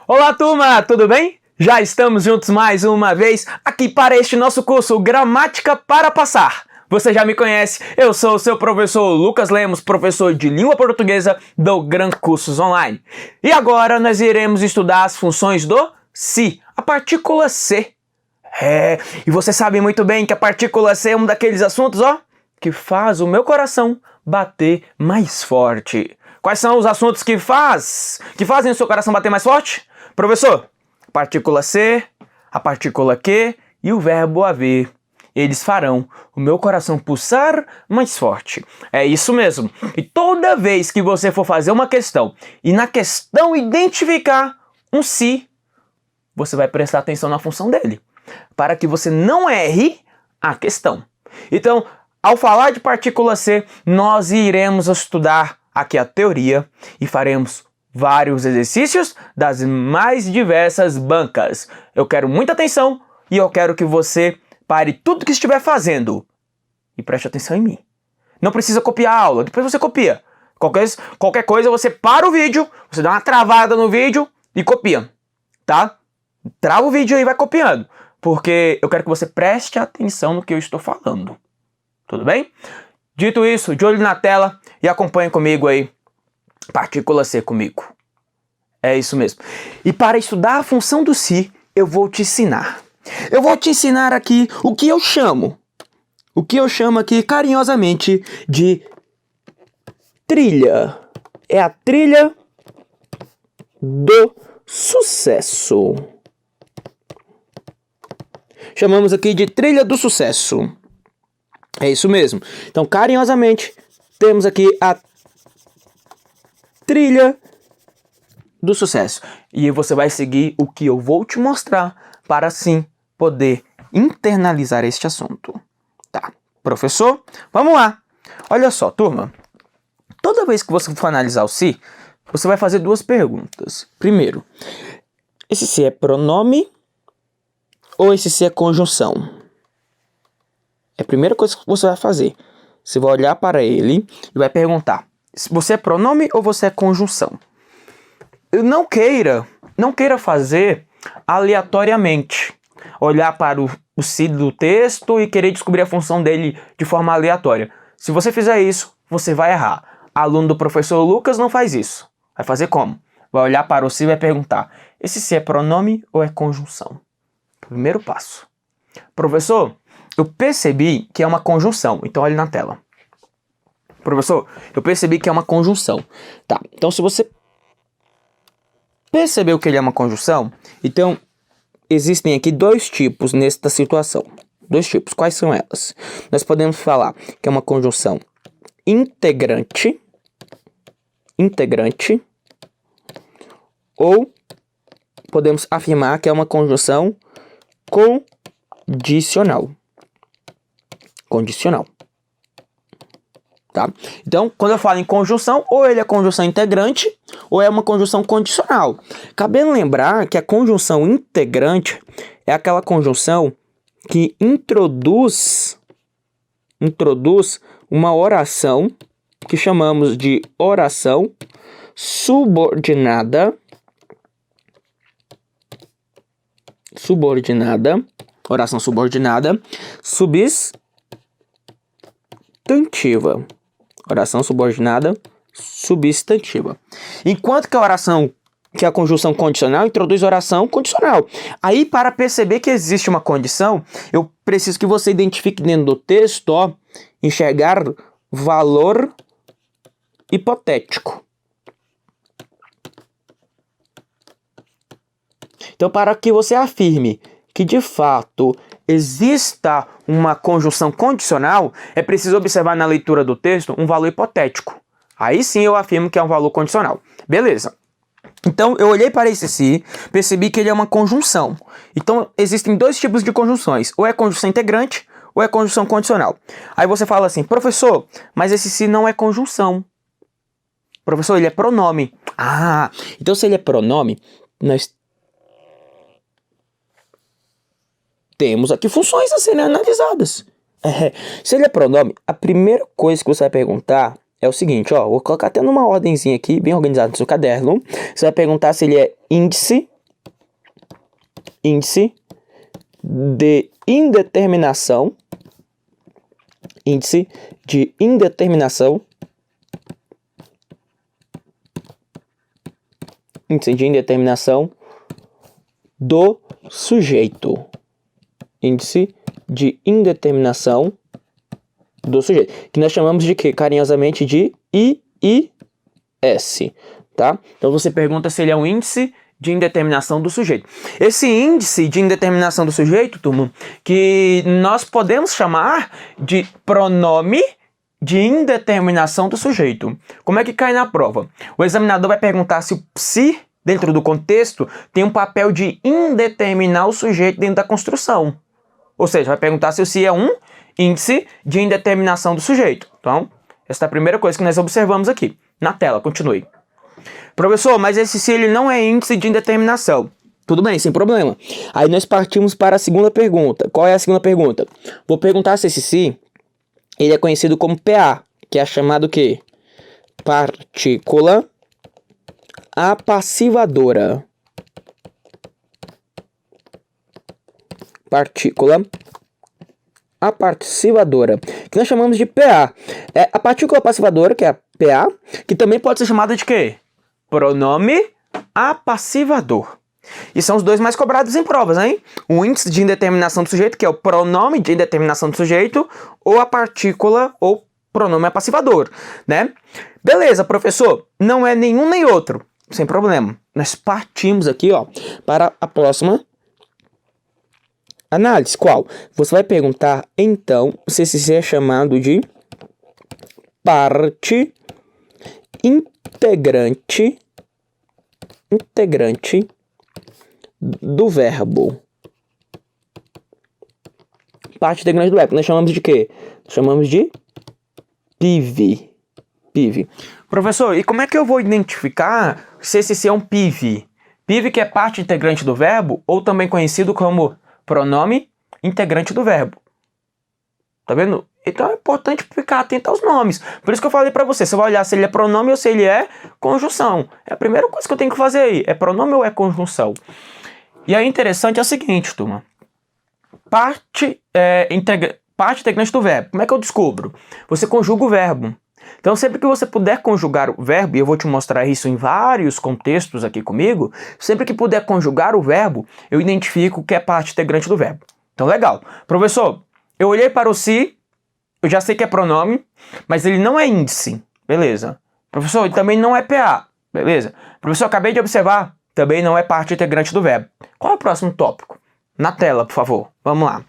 Olá, turma, tudo bem? Já estamos juntos mais uma vez aqui para este nosso curso Gramática para Passar. Você já me conhece, eu sou o seu professor Lucas Lemos, professor de língua portuguesa do Gran Cursos Online. E agora nós iremos estudar as funções do se, a partícula se. E você sabe muito bem que a partícula se é um daqueles assuntos, que faz o meu coração bater mais forte. Quais são os assuntos que fazem o seu coração bater mais forte? Professor, partícula ser, a partícula que e o verbo haver. Eles farão o meu coração pulsar mais forte. É isso mesmo. E toda vez que você for fazer uma questão e na questão identificar um se, você vai prestar atenção na função dele, para que você não erre a questão. Então, ao falar de partícula ser, nós iremos estudar aqui a teoria e faremos vários exercícios das mais diversas bancas. Eu quero muita atenção e eu quero que você pare tudo que estiver fazendo e preste atenção em mim. Não precisa copiar a aula, depois você copia. Qualquer coisa você para o vídeo, você dá uma travada no vídeo e copia, tá? Trava o vídeo e vai copiando, porque eu quero que você preste atenção no que eu estou falando. Tudo bem? Dito isso, de olho na tela e acompanhe comigo aí. Partícula ser comigo. É isso mesmo. E para estudar a função do se, eu vou te ensinar. Eu vou te ensinar aqui o que eu chamo. O que eu chamo aqui carinhosamente de trilha. É a trilha do sucesso. Chamamos aqui de trilha do sucesso. É isso mesmo. Então, carinhosamente, temos aqui a trilha do sucesso. E você vai seguir o que eu vou te mostrar para assim poder internalizar este assunto. Tá, professor? Vamos lá. Olha só, turma. Toda vez que você for analisar o se, você vai fazer duas perguntas. Primeiro, esse se é pronome ou esse se é conjunção? É a primeira coisa que você vai fazer. Você vai olhar para ele e vai perguntar: você é pronome ou você é conjunção? Não queira fazer aleatoriamente. Olhar para o se do texto e querer descobrir a função dele de forma aleatória. Se você fizer isso, você vai errar. Aluno do professor Lucas não faz isso. Vai fazer como? Vai olhar para o se e vai perguntar: esse se é pronome ou é conjunção? Primeiro passo. Professor, eu percebi que é uma conjunção. Então olhe na tela. Professor, eu percebi que é uma conjunção. Tá, então se você percebeu que ele é uma conjunção, então existem aqui dois tipos nesta situação. Dois tipos, quais são elas? Nós podemos falar que é uma conjunção integrante, ou podemos afirmar que é uma conjunção condicional. Tá? Então, quando eu falo em conjunção, ou ele é conjunção integrante, ou é uma conjunção condicional. Cabendo lembrar que a conjunção integrante é aquela conjunção que introduz uma oração que chamamos de oração subordinada, oração subordinada substantiva. Oração subordinada substantiva. Enquanto que a conjunção condicional introduz oração condicional. Aí, para perceber que existe uma condição, eu preciso que você identifique dentro do texto, enxergar valor hipotético. Então, para que você afirme que de fato exista uma conjunção condicional, é preciso observar na leitura do texto um valor hipotético. Aí sim eu afirmo que é um valor condicional. Beleza. Então eu olhei para esse se, percebi que ele é uma conjunção. Então existem dois tipos de conjunções. Ou é conjunção integrante, ou é conjunção condicional. Aí você fala assim: professor, mas esse se não é conjunção. Professor, ele é pronome. Ah, então se ele é pronome, nós temos aqui funções a serem analisadas. Se ele é pronome, a primeira coisa que você vai perguntar é o seguinte, vou colocar até numa ordemzinha aqui, bem organizado no seu caderno. Você vai perguntar se ele é índice índice de indeterminação, índice de indeterminação, índice de indeterminação do sujeito, índice de indeterminação do sujeito, que nós chamamos de quê? Carinhosamente de IIS, tá? Então você pergunta se ele é um índice de indeterminação do sujeito. Esse índice de indeterminação do sujeito, turma, que nós podemos chamar de pronome de indeterminação do sujeito. Como é que cai na prova? O examinador vai perguntar se o psi, dentro do contexto, tem um papel de indeterminar o sujeito dentro da construção. Ou seja, vai perguntar se o psi é um índice de indeterminação do sujeito. Então, essa é a primeira coisa que nós observamos aqui. Na tela, continue. Professor, mas esse se ele não é índice de indeterminação. Tudo bem, sem problema. Aí nós partimos para a segunda pergunta. Qual é a segunda pergunta? Vou perguntar se esse se ele é conhecido como PA, que é chamado o quê? Partícula apassivadora. Partícula apassivadora, que nós chamamos de PA. É a partícula apassivadora, que é a PA, que também pode ser chamada de quê? Pronome apassivador. E são os dois mais cobrados em provas, hein? O índice de indeterminação do sujeito, que é o pronome de indeterminação do sujeito, ou a partícula ou pronome apassivador, né? Beleza, professor, não é nenhum nem outro, sem problema. Nós partimos aqui, ó, para a próxima análise. Qual? Você vai perguntar, então, se esse é chamado de parte integrante do verbo. Parte integrante do verbo. Nós chamamos de quê? Chamamos de PIV. PIV. Professor, e como é que eu vou identificar se esse é um PIV? PIV, que é parte integrante do verbo, ou também conhecido como pronome integrante do verbo. Tá vendo? Então é importante ficar atento aos nomes. Por isso que eu falei pra você, você vai olhar se ele é pronome ou se ele é conjunção. É a primeira coisa que eu tenho que fazer aí, é pronome ou é conjunção? E aí interessante é o seguinte, turma. Parte integrante do verbo. Como é que eu descubro? Você conjuga o verbo. Então sempre que você puder conjugar o verbo, e eu vou te mostrar isso em vários contextos aqui comigo, sempre que puder conjugar o verbo, eu identifico que é parte integrante do verbo. Então legal. Professor, eu olhei para o se, eu já sei que é pronome, mas ele não é índice. Beleza. Professor, ele também não é PA. Beleza. Professor, acabei de observar, também não é parte integrante do verbo. Qual é o próximo tópico? Na tela, por favor. Vamos lá.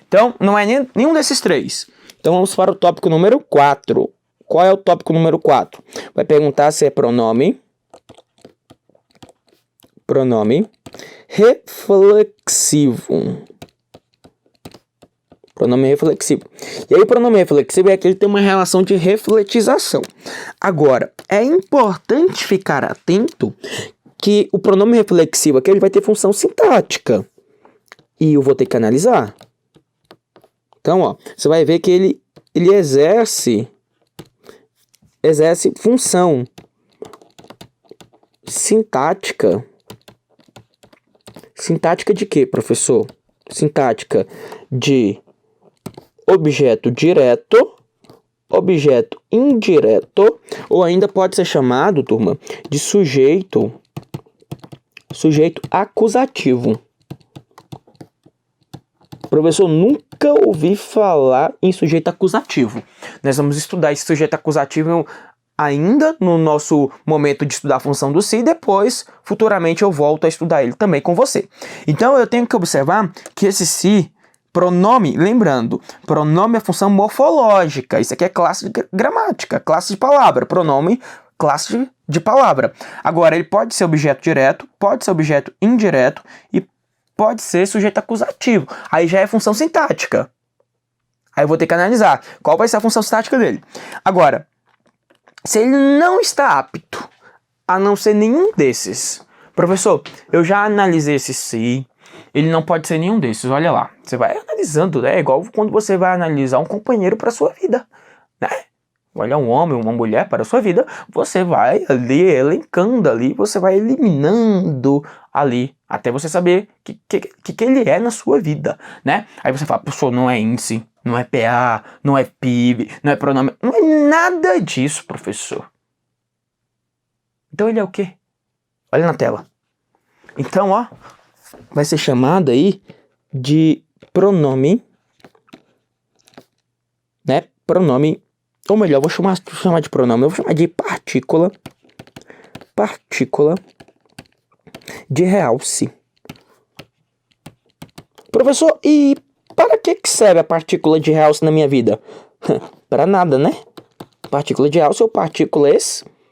Então, não é nenhum desses três. Então vamos para o tópico número 4. Qual é o tópico número 4? Vai perguntar se é pronome reflexivo. Pronome reflexivo. E aí o pronome reflexivo é aquele que tem uma relação de refletização. Agora, é importante ficar atento que o pronome reflexivo aqui ele vai ter função sintática. E eu vou ter que analisar. Então, ó, você vai ver que ele exerce função sintática. Sintática de quê, professor? Sintática de objeto direto, objeto indireto, ou ainda pode ser chamado, turma, de sujeito acusativo. Professor, nunca ouvi falar em sujeito acusativo. Nós vamos estudar esse sujeito acusativo ainda no nosso momento de estudar a função do se, e depois, futuramente, eu volto a estudar ele também com você. Então, eu tenho que observar que esse se, pronome, lembrando, pronome é função morfológica. Isso aqui é classe de gramática, classe de palavra. Pronome, classe de palavra. Agora, ele pode ser objeto direto, pode ser objeto indireto e pode ser sujeito acusativo. Aí já é função sintática. Aí eu vou ter que analisar qual vai ser a função sintática dele. Agora, se ele não está apto a não ser nenhum desses, professor, eu já analisei esse se, ele não pode ser nenhum desses, olha lá. Você vai analisando, né? É igual quando você vai analisar um companheiro para sua vida, né? olhar um homem ou uma mulher para a sua vida, você vai ali elencando ali, você vai eliminando ali, até você saber o que ele é na sua vida, né? Aí você fala, professor, não é índice, não é PA, não é PIB, não é pronome, não é nada disso, professor. Então ele é o quê? Olha na tela. Então, ó, vai ser chamado aí de pronome, né? Pronome, ou melhor, vou chamar de pronome, eu vou chamar de partícula de realce. Professor, e para que serve a partícula de realce na minha vida? Para nada, né? Partícula de realce ou partícula expletiva.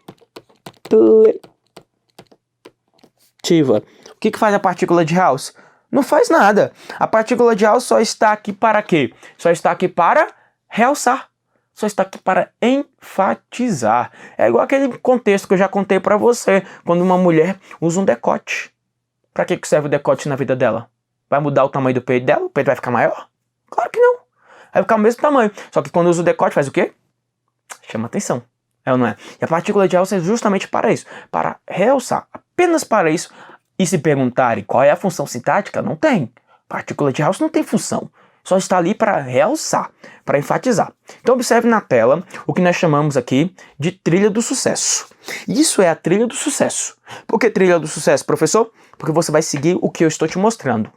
O que faz a partícula de realce? Não faz nada. A partícula de realce só está aqui para quê? Só está aqui para realçar. Só está aqui para enfatizar. É igual aquele contexto que eu já contei para você, quando uma mulher usa um decote. Para que serve o decote na vida dela? Vai mudar o tamanho do peito dela? O peito vai ficar maior? Claro que não. Vai ficar o mesmo tamanho. Só que quando usa o decote faz o quê? Chama atenção. É ou não é? E a partícula de realce é justamente para isso. Para realçar. Apenas para isso. E se perguntarem qual é a função sintática, não tem. Partícula de realce não tem função. Só está ali para realçar, para enfatizar. Então observe na tela o que nós chamamos aqui de trilha do sucesso. Isso é a trilha do sucesso. Por que trilha do sucesso, professor? Porque você vai seguir o que eu estou te mostrando.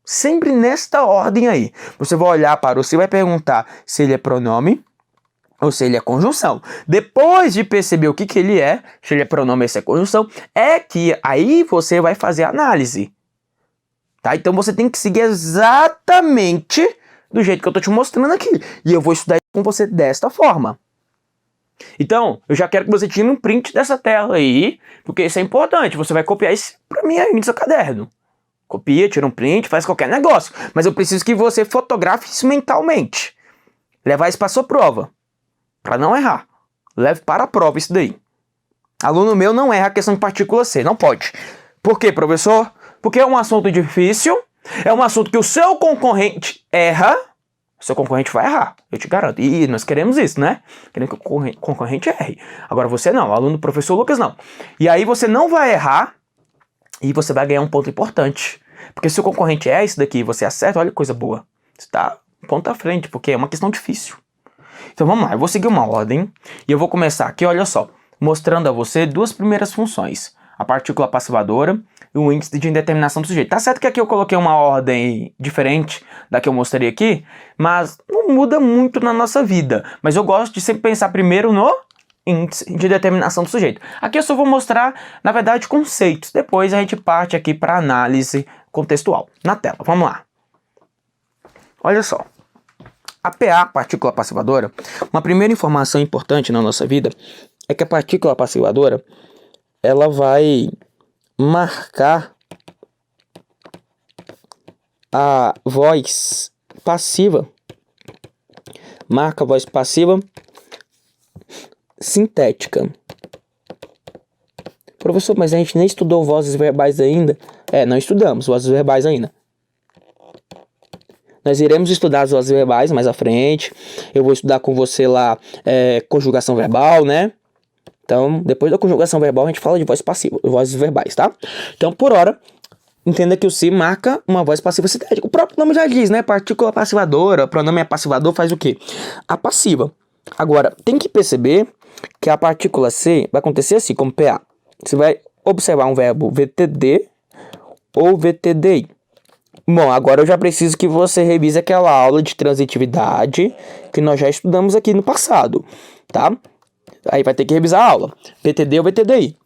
Sempre nesta ordem aí. Você vai olhar para o se e vai perguntar se ele é pronome ou se ele é conjunção. Depois de perceber o que ele é, se ele é pronome ou se é conjunção, é que aí você vai fazer a análise. Tá? Então você tem que seguir exatamente do jeito que eu estou te mostrando aqui. E eu vou estudar com você desta forma. Então, eu já quero que você tire um print dessa tela aí, porque isso é importante. Você vai copiar isso para mim aí no seu caderno. Copia, tira um print, faz qualquer negócio. Mas eu preciso que você fotografe isso mentalmente. Levar isso para sua prova. Para não errar. Leve para a prova isso daí. Aluno meu não erra a questão de partícula C. Não pode. Por quê, professor? Porque é um assunto difícil. É um assunto que o seu concorrente erra. O seu concorrente vai errar. Eu te garanto. E nós queremos isso, né? Queremos que o concorrente erre. Agora você não. O aluno do professor Lucas não. E aí você não vai errar. E você vai ganhar um ponto importante. Porque se o concorrente é isso daqui e você acerta, olha que coisa boa. Você está ponto à frente, porque é uma questão difícil. Então vamos lá, eu vou seguir uma ordem. E eu vou começar aqui, olha só. Mostrando a você duas primeiras funções. A partícula passivadora e o índice de indeterminação do sujeito. Tá certo que aqui eu coloquei uma ordem diferente da que eu mostrei aqui. Mas não muda muito na nossa vida. Mas eu gosto de sempre pensar primeiro no índice de determinação do sujeito. Aqui eu só vou mostrar, na verdade, conceitos. Depois a gente parte aqui para análise contextual. Na tela, vamos lá. Olha só. A PA, partícula passivadora, uma primeira informação importante na nossa vida é que a partícula passivadora, ela vai marcar a voz passiva. Marca a voz passiva sintética. Professor, mas a gente nem estudou vozes verbais ainda. Não estudamos vozes verbais ainda. Nós iremos estudar as vozes verbais mais à frente. Eu vou estudar com você lá conjugação verbal, né? Então, depois da conjugação verbal, a gente fala de voz passiva, vozes verbais, tá? Então, por hora, entenda que o se marca uma voz passiva sintética. O próprio nome já diz, né? Partícula passivadora, pronome é passivador, faz o quê? A passiva. Agora, tem que perceber que a partícula C vai acontecer assim, como PA. Você vai observar um verbo VTD ou VTDI. Bom, agora eu já preciso que você revise aquela aula de transitividade que nós já estudamos aqui no passado, tá? Aí vai ter que revisar a aula, VTD ou VTDI.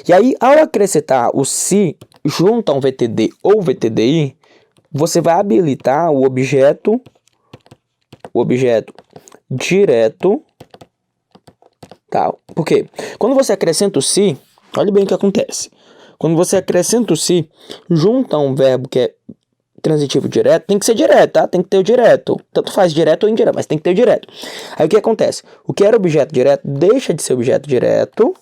E aí, ao acrescentar o se junto a um VTD ou VTDI, você vai habilitar o objeto direto, tá? Por quê? Quando você acrescenta o se, olha bem o que acontece. Quando você acrescenta o se junto a um verbo que é transitivo direto, tem que ser direto, tá? Tem que ter o direto. Tanto faz direto ou indireto, mas tem que ter o direto. Aí o que acontece? O que era objeto direto deixa de ser objeto direto.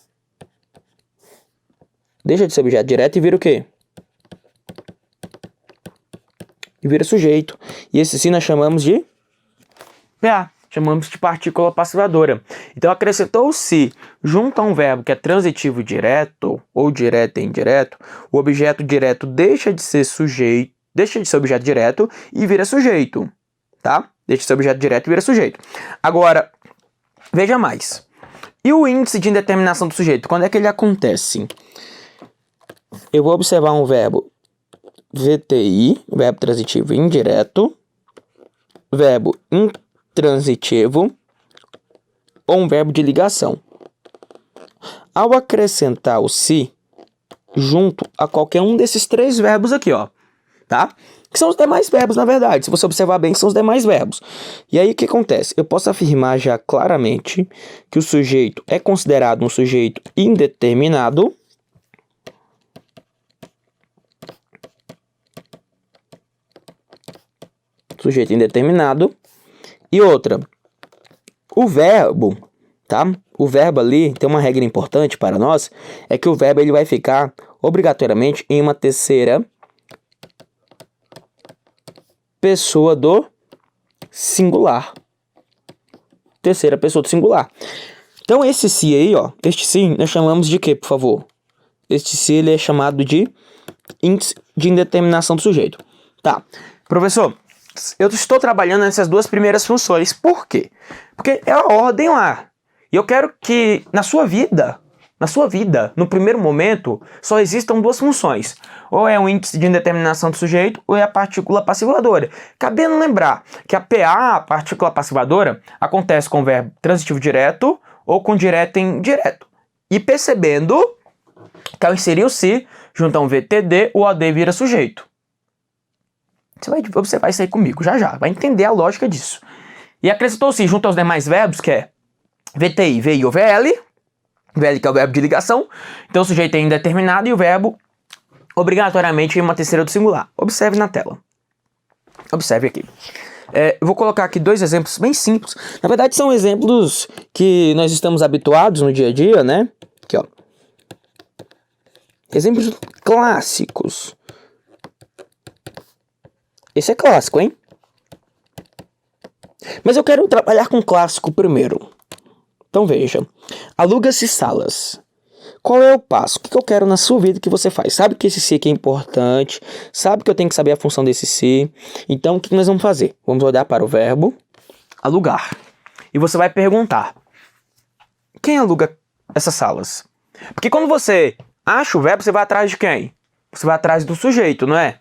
Deixa de ser objeto direto e vira o quê? E vira sujeito. E esse se nós chamamos de PA. chamamos de partícula passivadora. Então acrescentou o se junto a um verbo que é transitivo direto ou direto e indireto, o objeto direto deixa de ser sujeito, deixa de ser objeto direto e vira sujeito, tá? Deixa de ser objeto direto e vira sujeito. Agora, veja mais. E o índice de indeterminação do sujeito, quando é que ele acontece? Eu vou observar um verbo VTI, verbo transitivo indireto, verbo intransitivo ou um verbo de ligação. Ao acrescentar o se junto a qualquer um desses três verbos aqui, ó, tá? Que são os demais verbos, na verdade. Se você observar bem, são os demais verbos. E aí, o que acontece? Eu posso afirmar já claramente que o sujeito é considerado um sujeito indeterminado. Sujeito indeterminado. E outra, o verbo, tá? O verbo ali, tem uma regra importante para nós, é que o verbo ele vai ficar obrigatoriamente em uma terceira pessoa do singular. Terceira pessoa do singular. Então esse se aí, ó, este se nós chamamos de quê, por favor? Este se ele é chamado de índice de indeterminação do sujeito. Tá. Professor, eu estou trabalhando nessas duas primeiras funções. Por quê? Porque é a ordem lá. E eu quero que na sua vida, no primeiro momento, só existam duas funções. Ou é o índice de indeterminação do sujeito, ou é a partícula passivadora. Cabendo lembrar que a PA, a partícula passivadora, acontece com o verbo transitivo direto ou com direto e indireto. E percebendo que ao inserir o se, junto a um VTD, o AD vira sujeito. Você vai observar isso aí comigo já, vai entender a lógica disso. E acrescentou o se junto aos demais verbos, que é VTI, VI ou VL. VL que é o verbo de ligação. Então o sujeito é indeterminado e o verbo obrigatoriamente em uma terceira do singular. Observe na tela. Observe aqui. Eu vou colocar aqui dois exemplos bem simples. Na verdade são exemplos que nós estamos habituados no dia a dia, né? Aqui, ó. Exemplos clássicos. Esse é clássico, hein? Mas eu quero trabalhar com clássico primeiro. Então veja. Aluga-se salas. Qual é o passo? O que eu quero na sua vida que você faz? Sabe que esse se aqui é importante. Sabe que eu tenho que saber a função desse se. Então o que nós vamos fazer? Vamos olhar para o verbo alugar. E você vai perguntar. Quem aluga essas salas? Porque quando você acha o verbo, você vai atrás de quem? Você vai atrás do sujeito, não é?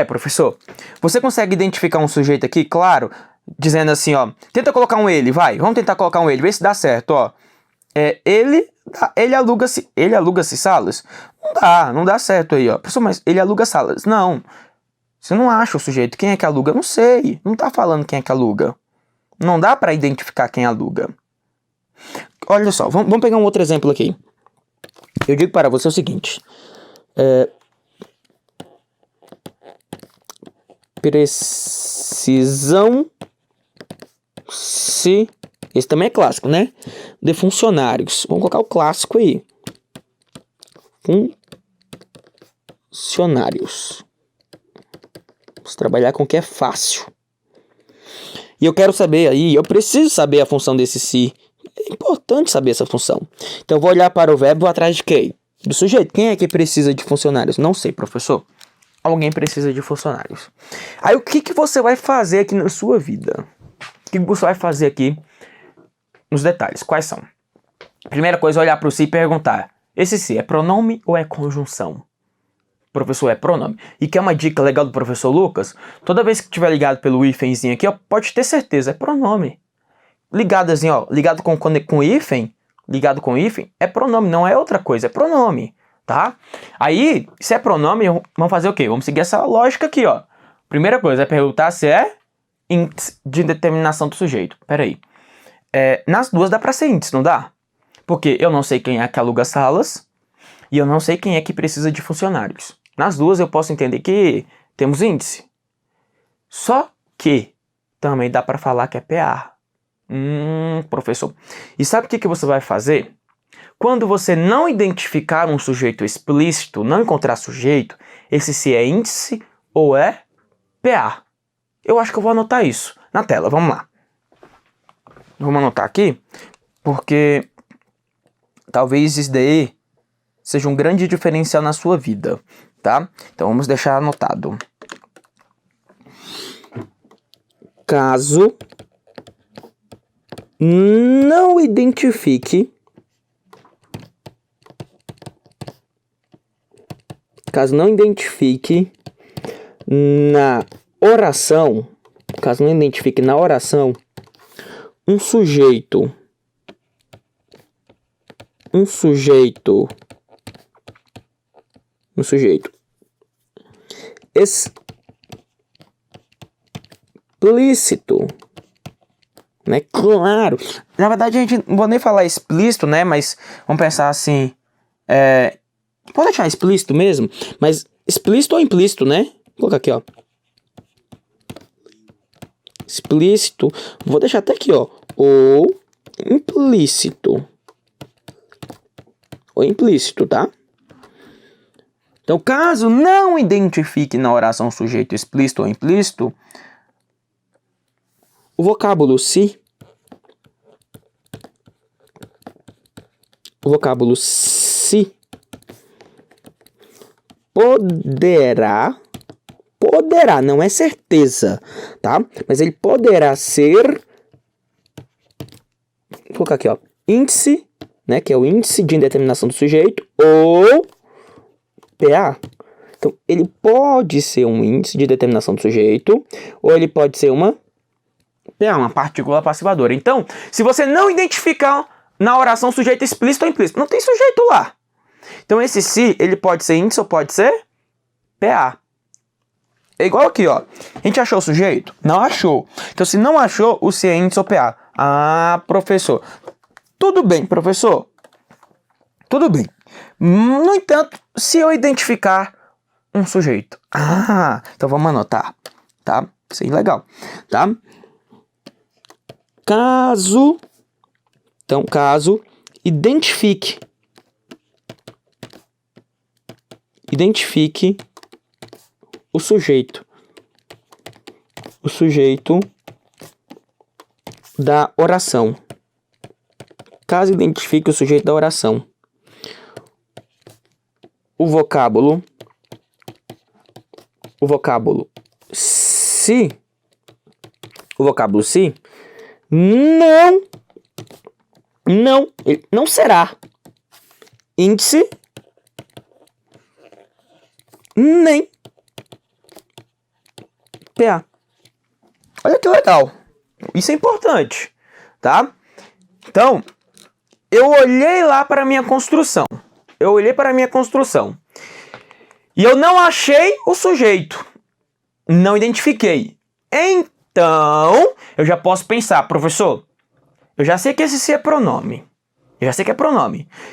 Professor. Você consegue identificar um sujeito aqui, claro, dizendo assim, ó. Tenta colocar um ele, vai. Vamos tentar colocar um ele, vê se dá certo, ó. Ele aluga-se salas? Não dá certo aí, ó. Professor, mas ele aluga salas? Não. Você não acha o sujeito. Quem é que aluga? Não sei. Não tá falando quem é que aluga. Não dá para identificar quem aluga. Olha só, vamos pegar um outro exemplo aqui. Eu digo para você o seguinte. Precisam se... Esse também é clássico, né? De funcionários. Vamos colocar o clássico aí. Funcionários. Vamos trabalhar com o que é fácil. E eu quero saber aí, eu preciso saber a função desse se. É importante saber essa função. Então eu vou olhar para o verbo e vou atrás de quem? Do sujeito. Quem é que precisa de funcionários? Não sei, professor. Alguém precisa de funcionários. Aí o que você vai fazer aqui na sua vida? O que você vai fazer aqui nos detalhes? Quais são? Primeira coisa, olhar para o se e perguntar. Esse se é pronome ou é conjunção? Professor, é pronome. E quer uma dica legal do professor Lucas? Toda vez que tiver ligado pelo hífenzinho aqui, ó, pode ter certeza, é pronome. Ligado assim, ó, ligado com hífen, é pronome, não é outra coisa, é pronome. Tá? Aí, se é pronome, vamos fazer o quê? Vamos seguir essa lógica aqui, ó. Primeira coisa é perguntar se é índice de indeterminação do sujeito. Peraí. Nas duas dá pra ser índice, não dá? Porque eu não sei quem é que aluga salas e eu não sei quem é que precisa de funcionários. Nas duas eu posso entender que temos índice. Só que também dá pra falar que é PA. Professor. E sabe o que você vai fazer? Quando você não identificar um sujeito explícito, não encontrar sujeito, esse se é índice ou é PA. Eu acho que eu vou anotar isso na tela, vamos lá. Vamos anotar aqui, porque talvez isso daí seja um grande diferencial na sua vida, tá? Então vamos deixar anotado. Caso não identifique na oração, um sujeito explícito, né? Claro. Na verdade, a gente não vou nem falar explícito, né? Mas vamos pensar assim. Pode deixar explícito mesmo, mas explícito ou implícito, né? Vou colocar aqui, ó. Explícito. Vou deixar até aqui, ó. Ou implícito. Ou implícito, tá? Então, caso não identifique na oração sujeito explícito ou implícito, o vocábulo se poderá, não é certeza, tá? Mas ele poderá ser, vou colocar aqui, ó, índice, né, que é o índice de indeterminação do sujeito, ou PA. Então, ele pode ser um índice de determinação do sujeito, ou ele pode ser uma PA, uma partícula passivadora. Então, se você não identificar na oração sujeito explícito ou implícito, não tem sujeito lá. Então, esse se, ele pode ser índice ou pode ser PA. É igual aqui, ó. A gente achou o sujeito? Não achou. Então, se não achou, o se é índice ou PA. Ah, professor. Tudo bem, professor. Tudo bem. No entanto, se eu identificar um sujeito. Ah, então vamos anotar, tá? Isso aí é legal, tá? Caso identifique o sujeito da oração. Caso identifique o sujeito da oração, o vocábulo se não será índice nem PA. Olha que legal. Isso é importante, tá? Então, eu olhei lá para a minha construção. E eu não achei o sujeito. Não identifiquei. Então, eu já posso pensar, professor, eu já sei que esse se é pronome.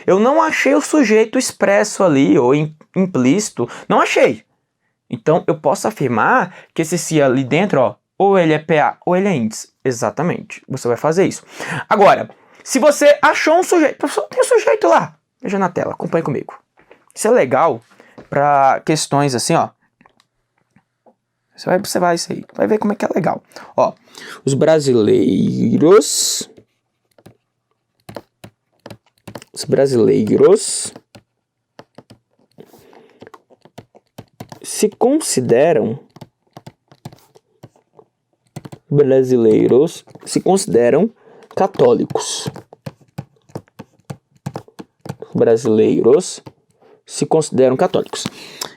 Eu não achei o sujeito expresso ali, ou implícito. Não achei. Então, eu posso afirmar que esse se ali dentro, ó, ou ele é PA ou ele é índice. Exatamente. Você vai fazer isso. Agora, se você achou um sujeito, professor, tem um sujeito lá. Veja na tela, acompanhe comigo. Isso é legal para questões assim, ó. Você vai observar isso aí, vai ver como é que é legal. Ó, os brasileiros se consideram católicos. Brasileiros se consideram católicos.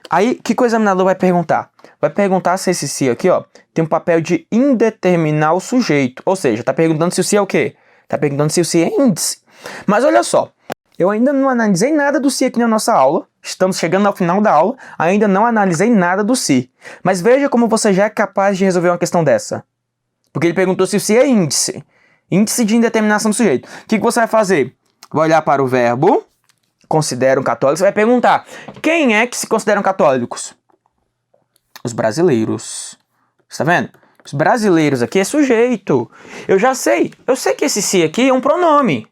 Aí, o que o examinador vai perguntar? Vai perguntar se esse se aqui, ó, tem um papel de indeterminar o sujeito. Ou seja, tá perguntando se o se é o quê? Tá perguntando se o se é índice. Mas olha só, eu ainda não analisei nada do se aqui na nossa aula. Estamos chegando ao final da aula, ainda não analisei nada do se. Mas veja como você já é capaz de resolver uma questão dessa. Porque ele perguntou se o se é índice. Índice de indeterminação do sujeito. O que você vai fazer? Vai olhar para o verbo, consideram católicos, vai perguntar, quem é que se consideram católicos? Os brasileiros. Está vendo? Os brasileiros aqui é sujeito. Eu sei que esse se aqui é um pronome.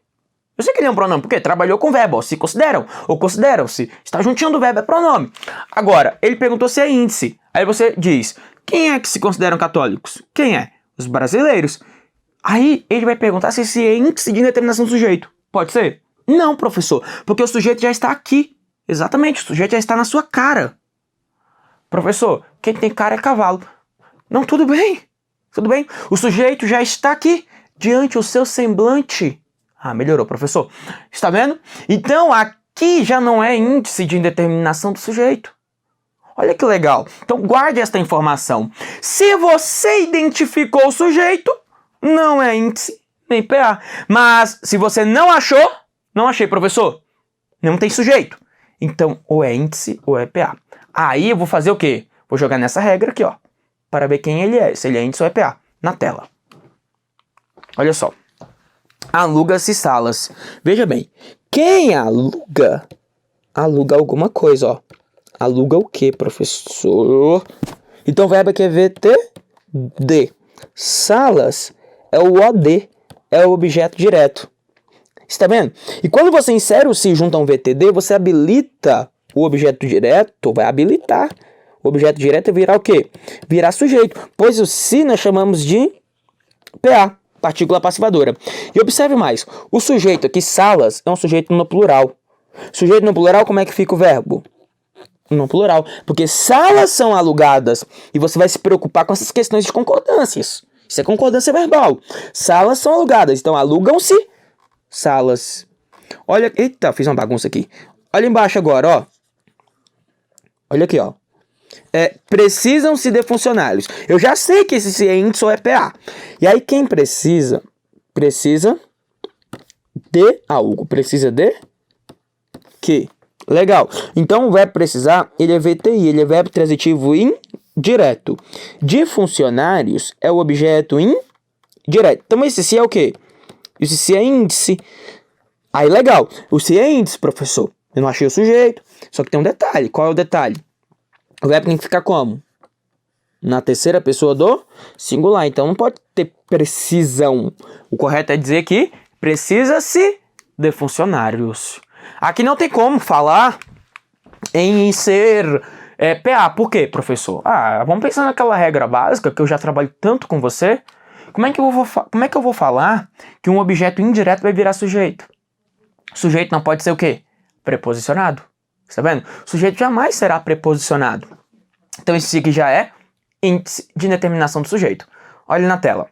Eu sei que ele é um pronome, porque trabalhou com verbo, ó, se consideram, ou consideram-se. Está juntinho do verbo, é pronome. Agora, ele perguntou se é índice. Aí você diz, quem é que se consideram católicos? Quem é? Os brasileiros. Aí ele vai perguntar se esse é índice de indeterminação do sujeito. Pode ser? Não, professor, porque o sujeito já está aqui. Exatamente, o sujeito já está na sua cara. Professor, quem tem cara é cavalo. Não, tudo bem. Tudo bem. O sujeito já está aqui, diante do seu semblante. Ah, melhorou, professor. Está vendo? Então, aqui já não é índice de indeterminação do sujeito. Olha que legal. Então, guarde esta informação. Se você identificou o sujeito, não é índice nem PA. Mas, se você não achou, não achei, professor. Não tem sujeito. Então, ou é índice ou é PA. Aí eu vou fazer o quê? Vou jogar nessa regra aqui, ó, para ver quem ele é, se ele é índice ou é PA, na tela. Olha só. Aluga-se salas. Veja bem, quem aluga, aluga alguma coisa, ó. Aluga o quê, professor? Então o verbo aqui é VTD. Salas é o OD, é o objeto direto. Está vendo? E quando você insere o se junto a um VTD, você habilita o objeto direto, vai habilitar. O objeto direto virar o quê? Virar sujeito, pois o se nós chamamos de PA, partícula passivadora. E observe mais, o sujeito aqui, salas, é um sujeito no plural. Sujeito no plural, como é que fica o verbo? No plural, porque salas são alugadas, e você vai se preocupar com essas questões de concordâncias. Isso é concordância verbal. Salas são alugadas, então alugam-se salas. Olha, eita, fiz uma bagunça aqui. Olha embaixo agora, ó. Olha aqui, ó. Precisam-se de funcionários. Eu já sei que esse é índice ou é PA. E aí quem precisa de algo. Precisa de que? Legal. Então o verbo precisar, ele é VTI, ele é verbo transitivo indireto. De funcionários é o objeto indireto. Então esse se é o quê? Esse se é índice. Aí legal. O se é índice, professor. Eu não achei o sujeito. Só que tem um detalhe. Qual é o detalhe? O verbo tem que ficar como? Na terceira pessoa do singular. Então não pode ter precisão. O correto é dizer que precisa-se de funcionários. Aqui não tem como falar em ser PA. Por quê, professor? Vamos pensar naquela regra básica que eu já trabalho tanto com você. Como é que eu vou falar que um objeto indireto vai virar sujeito? Sujeito não pode ser o quê? Preposicionado. Está vendo? O sujeito jamais será preposicionado. Então esse aqui já é índice de indeterminação do sujeito. Olha na tela.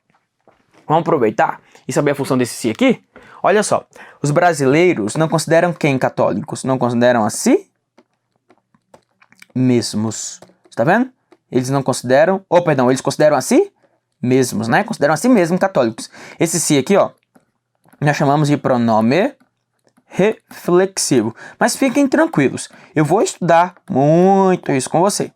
Vamos aproveitar e saber a função desse si aqui? Olha só. Os brasileiros não consideram quem católicos? Não consideram a si mesmos. Está vendo? Eles não consideram... eles consideram a si mesmos, né? Consideram a si mesmos católicos. Esse si aqui, ó, nós chamamos de pronome reflexivo. Mas fiquem tranquilos, eu vou estudar muito isso com você.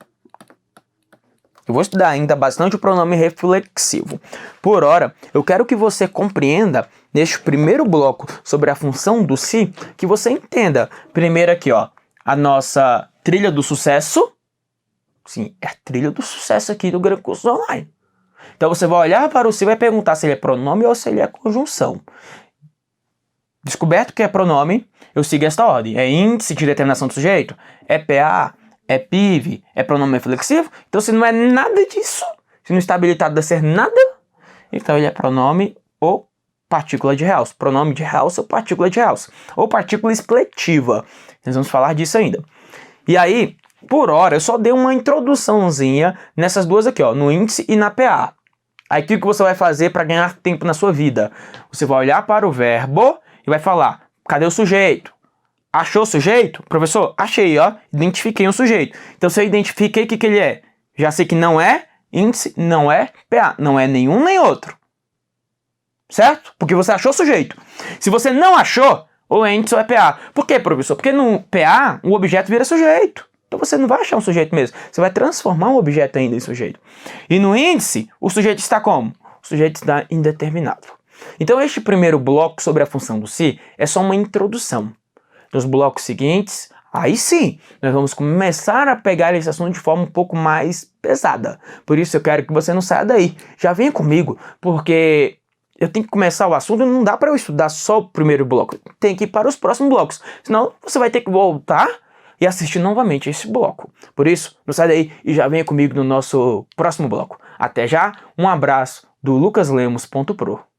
Eu vou estudar ainda bastante o pronome reflexivo. Por hora, eu quero que você compreenda, neste primeiro bloco, sobre a função do se, que você entenda, primeiro aqui, ó, a nossa trilha do sucesso. Sim, é a trilha do sucesso aqui do Gran Curso Online. Então você vai olhar para o se e vai perguntar se ele é pronome ou se ele é conjunção. Descoberto que é pronome, eu sigo esta ordem. É índice de determinação do sujeito? É PA? É PIV? É pronome reflexivo? Então se não é nada disso, se não está habilitado a ser nada, então ele é pronome ou partícula de realce. Pronome de realce ou partícula de realce. Ou partícula expletiva. Nós vamos falar disso ainda. E aí, por hora, eu só dei uma introduçãozinha nessas duas aqui, ó, no índice e na PA. Aí o que você vai fazer para ganhar tempo na sua vida? Você vai olhar para o verbo e vai falar, cadê o sujeito? Achou o sujeito? Professor, achei, ó, identifiquei um sujeito. Então se eu identifiquei o que ele é, já sei que não é índice, não é PA, não é nenhum nem outro. Certo? Porque você achou o sujeito. Se você não achou, ou é índice ou é PA. Por quê, professor? Porque no PA, o objeto vira sujeito. Então você não vai achar um sujeito mesmo. Você vai transformar um objeto ainda em sujeito. E no índice, o sujeito está como? O sujeito está indeterminado. Então este primeiro bloco sobre a função do se é só uma introdução. Nos blocos seguintes, aí sim, nós vamos começar a pegar esse assunto de forma um pouco mais pesada. Por isso eu quero que você não saia daí. Já venha comigo, porque eu tenho que começar o assunto e não dá para eu estudar só o primeiro bloco. Tem que ir para os próximos blocos. Senão você vai ter que voltar e assistir novamente esse bloco. Por isso, não sai daí e já venha comigo no nosso próximo bloco. Até já, um abraço do lucaslemos.pro.